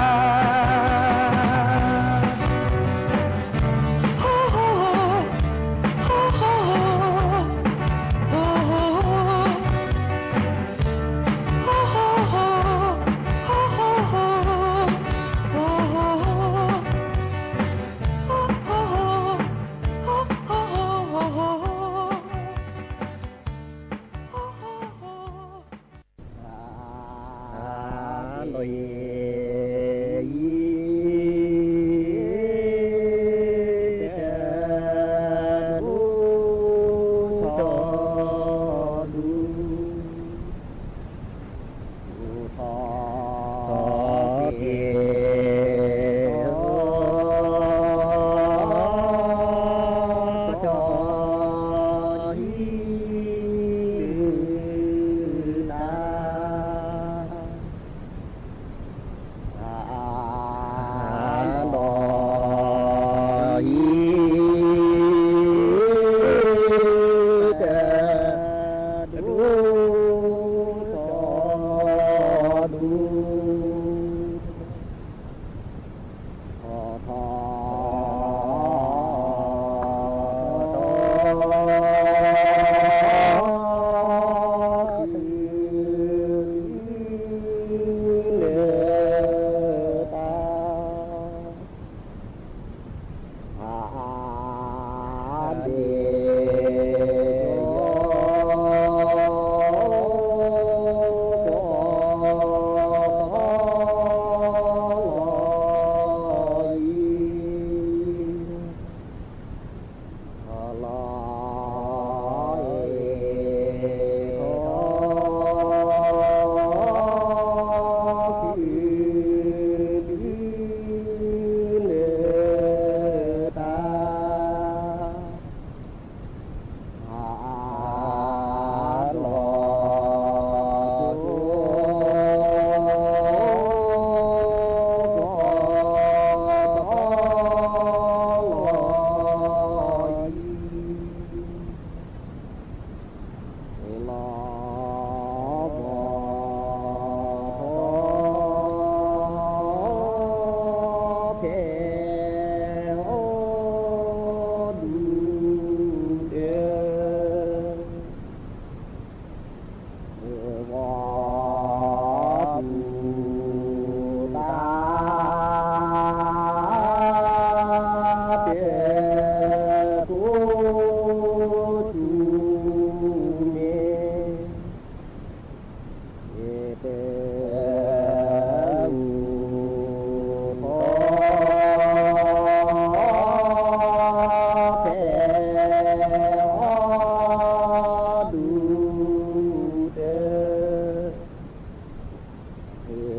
เ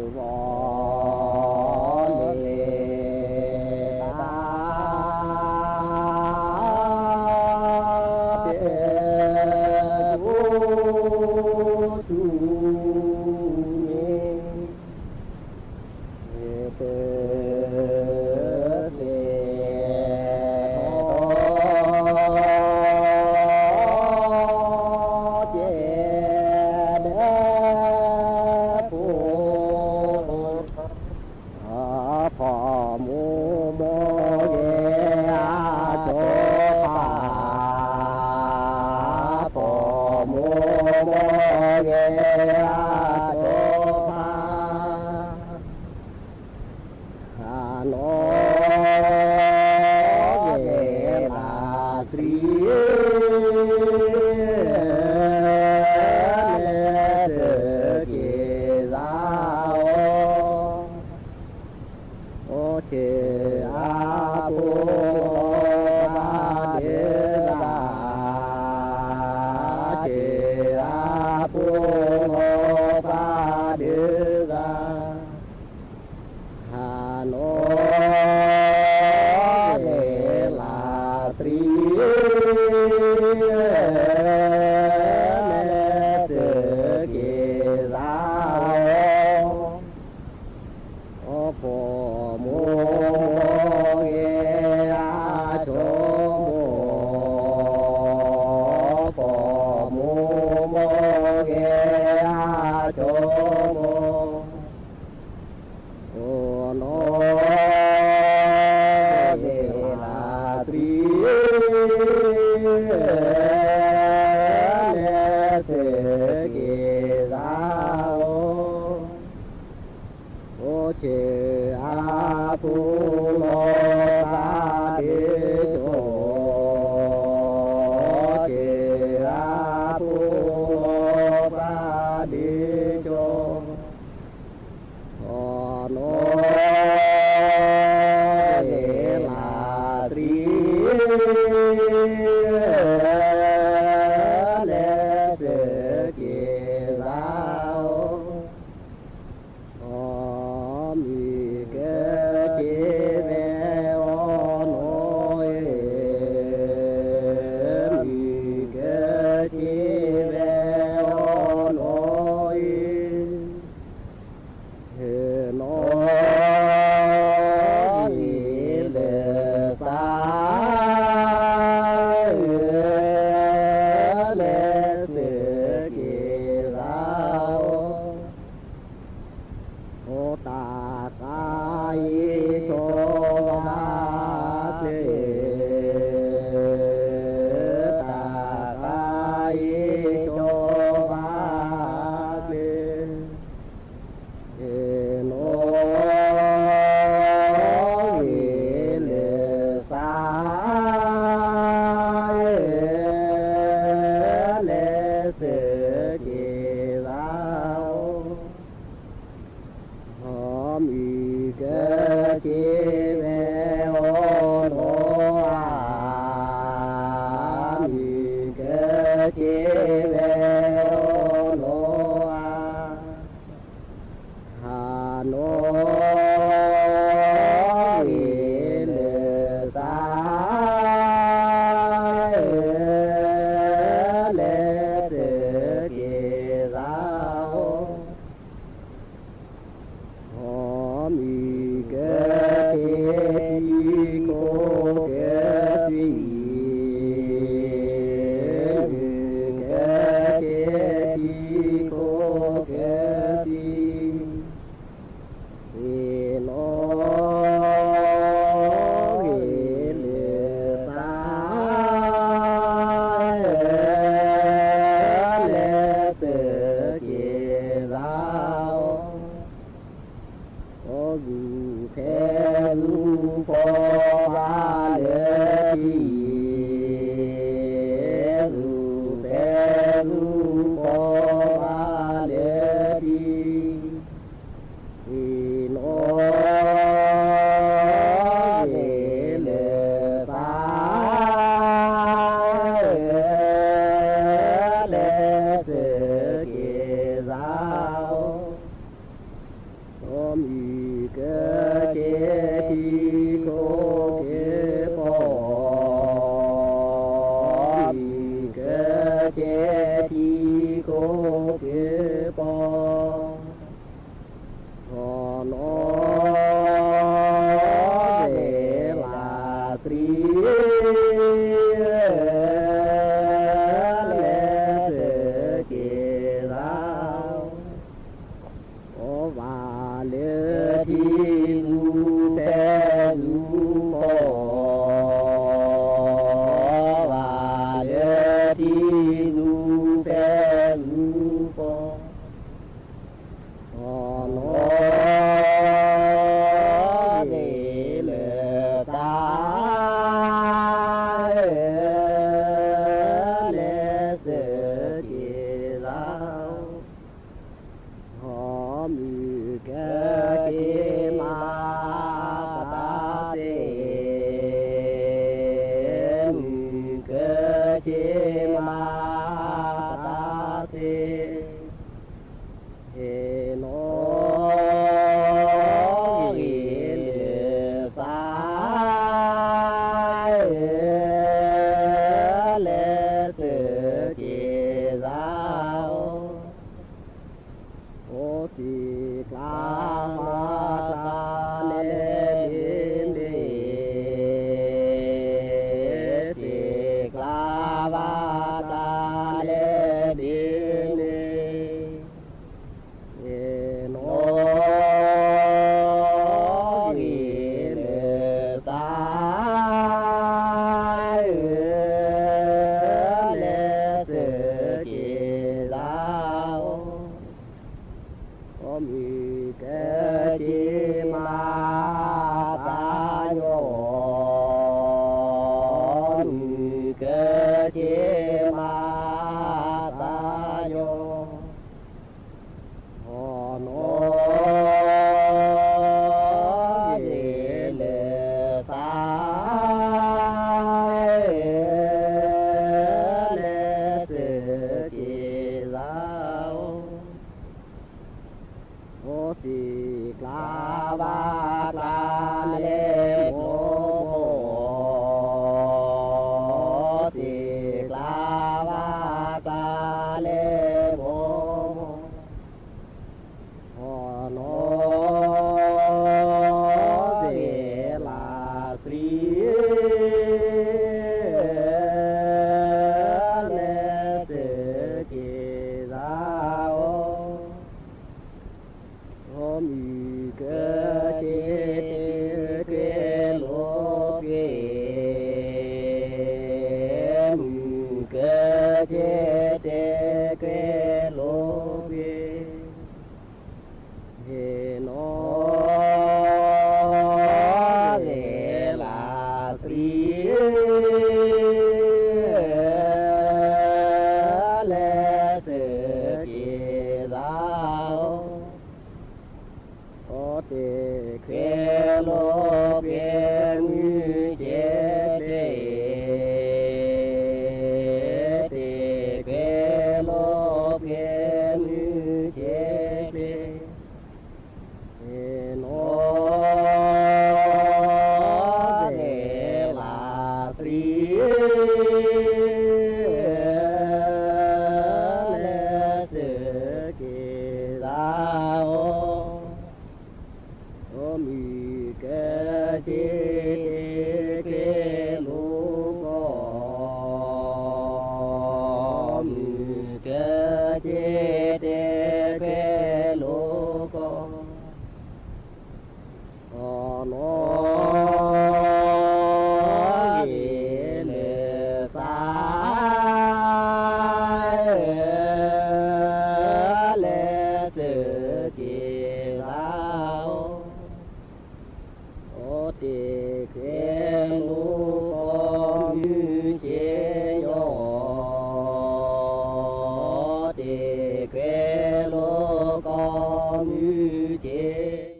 Quê lô con như chế